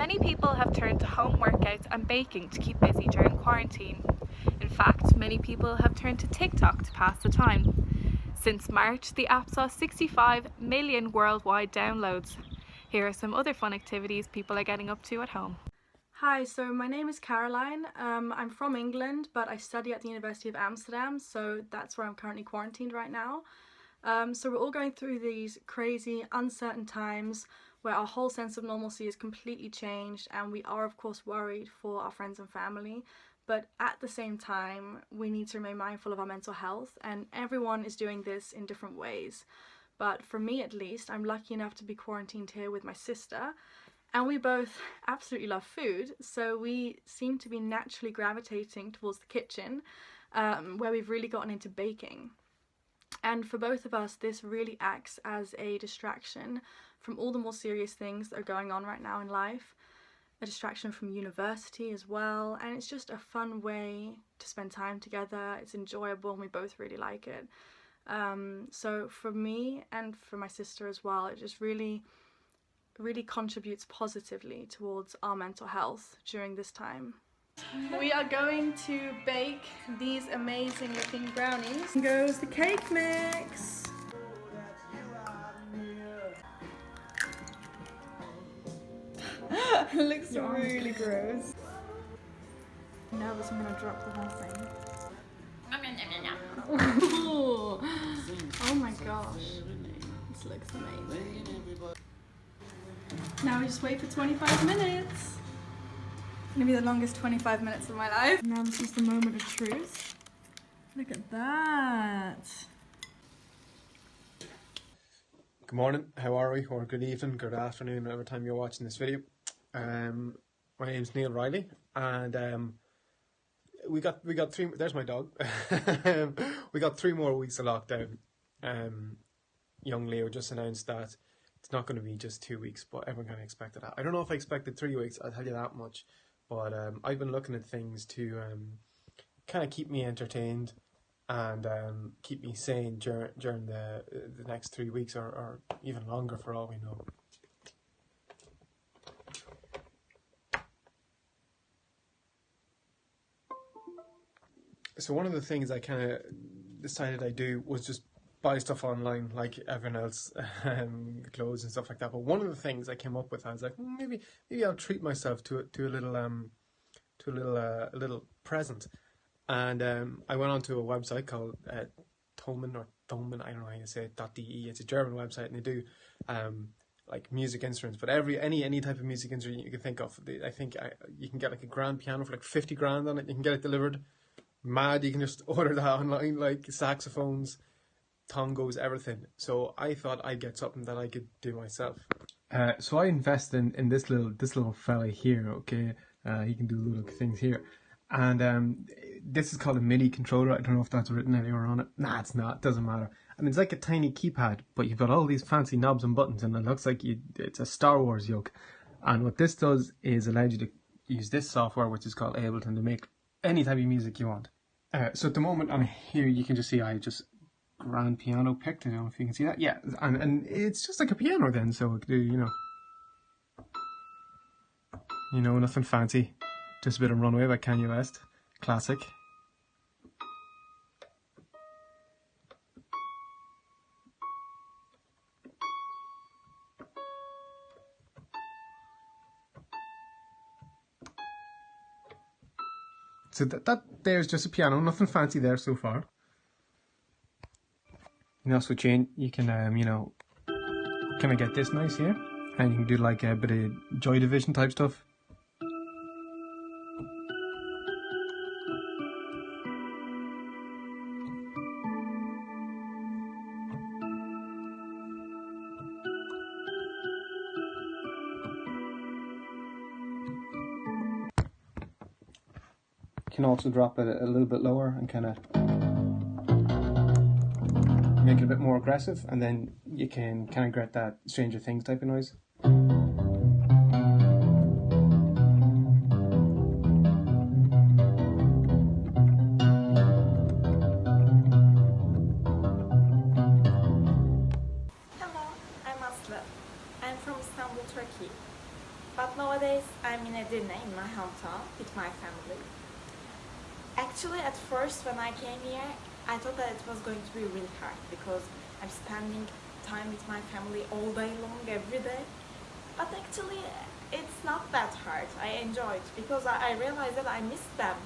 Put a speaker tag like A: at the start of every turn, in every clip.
A: Many people have turned to home workouts and baking to keep busy during quarantine. In fact, many people have turned to TikTok to pass the time. Since March, the app saw 65 million worldwide downloads. Here are some other fun activities people are getting up to at home.
B: Hi, so my name is Caroline. I'm from England, but I study at the University of Amsterdam, so that's where I'm currently quarantined right now. So we're all going through these crazy, uncertain times where our whole sense of normalcy is completely changed, and we are of course worried for our friends and family, but at the same time we need to remain mindful of our mental health, and everyone is doing this in different ways. But for me at least, I'm lucky enough to be quarantined here with my sister, and we both absolutely love food, so we seem to be naturally gravitating towards the kitchen, where we've really gotten into baking. And for both of us, this really acts as a distraction from all the more serious things that are going on right now in life, a distraction from university as well, and it's just a fun way to spend time together. It's enjoyable and we both really like it. So for me and for my sister as well, it just really contributes positively towards our mental health during this time. We are going to bake these amazing looking brownies. Here goes the cake mix. It looks really gross. I'm nervous I'm gonna drop the whole thing. Oh my gosh, this looks amazing. Now we just wait for 25 minutes. It's gonna be the longest 25 minutes of my life. Now this is the moment of truth. Look at that.
C: Good morning, how are we? Or good evening, good afternoon, whatever time you're watching this video. My name's Neil Riley, and we got three. There's my dog. We got 3 more weeks of lockdown. Young Leo just announced that it's not going to be just 2 weeks, but everyone kind of expected that. I don't know if I expected 3 weeks, I'll tell you that much. But I've been looking at things to kind of keep me entertained and keep me sane during the next 3 weeks or even longer for all we know. So one of the things I kind of decided I'd do was just buy stuff online like everyone else, clothes and stuff like that. But one of the things I came up with, I was like, maybe I'll treat myself to a little present. And I went onto a website called Thomann, I don't know how you say it, .de. It's a German website, and they do like music instruments, but any type of music instrument you can think of. I think you can get like a grand piano for like 50 grand on it. You can get it delivered. Mad, you can just order that online, like saxophones, tongos, everything. So I thought I'd get something that I could do myself. So I invested in this little fella here. Okay, he can do little things here, and this is called a MIDI controller. I don't know if that's written anywhere on it. Nah, it's not. It doesn't matter. And it's like a tiny keypad, but you've got all these fancy knobs and buttons, and it looks like it's a Star Wars yoke. And what this does is allow you to use this software, which is called Ableton, to make any type of music you want. So at the moment on here, you can just see I just grand piano picked. I don't know if you can see that. Yeah, and it's just like a piano then, so it could do, nothing fancy, just a bit of Runaway by Kanye West, classic. So that there's just a piano, nothing fancy there so far. You can also change, you can, kind of get this nice here, and you can do like a bit of Joy Division type stuff. You can also drop it a little bit lower and kind of make it a bit more aggressive, and then you can kind of get that Stranger Things type of noise.
D: Hello, I'm Aslı. I'm from Istanbul, Turkey. but nowadays I'm in Edirne, in my hometown, with my family. Actually, at first when I came here, I thought that it was going to be really hard because I'm spending time with my family all day long, every day. But actually, it's not that hard. I enjoy it because I realized that I missed them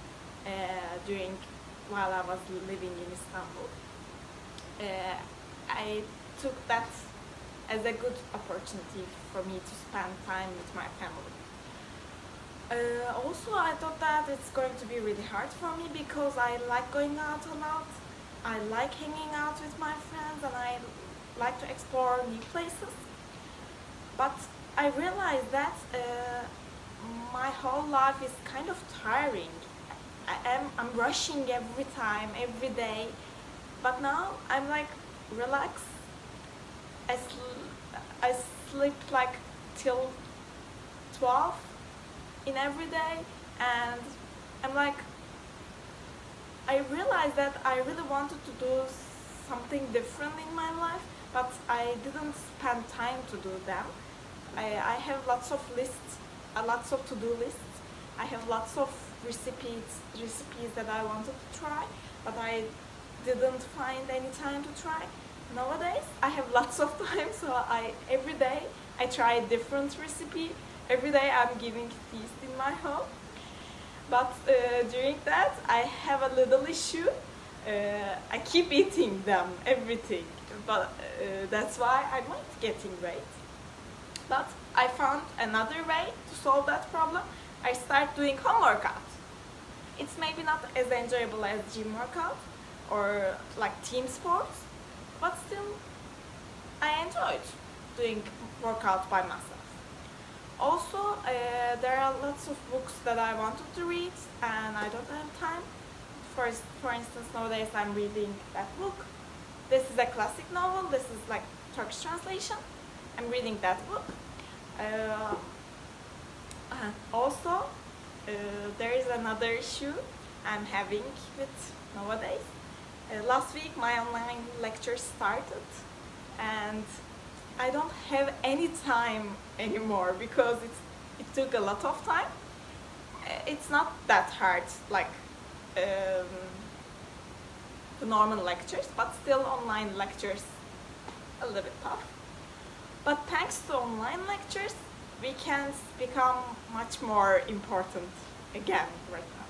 D: during while I was living in Istanbul. I took that as a good opportunity for me to spend time with my family. Also, I thought that it's going to be really hard for me because I like going out a lot. I like hanging out with my friends and I like to explore new places. But I realized that my whole life is kind of tiring. I'm rushing every time, every day. But now I'm like relaxed. I sleep like till 12 in every day, and I'm like, I realized that I really wanted to do something different in my life, but I didn't spend time to do them. I have lots of lists, lots of to-do lists. I have lots of recipes that I wanted to try, but I didn't find any time to try. Nowadays, I have lots of time, so every day I try a different recipe. Every day I'm giving feast in my home. But during that, I have a little issue. I keep eating them, everything. But that's why I'm not getting weight. But I found another way to solve that problem. I start doing home workout. It's maybe not as enjoyable as gym workout or like team sports, but still I enjoyed doing workout by myself. Also, there are lots of books that I wanted to read and I don't have time. For instance, nowadays I'm reading that book. This is a classic novel. This is like Turkish translation. I'm reading that book. Also, there is another issue I'm having with nowadays. Last week my online lecture started and I don't have any time anymore because it took a lot of time. It's not that hard like the normal lectures, but still online lectures a little bit tough. But thanks to online lectures, weekends become much more important again right now.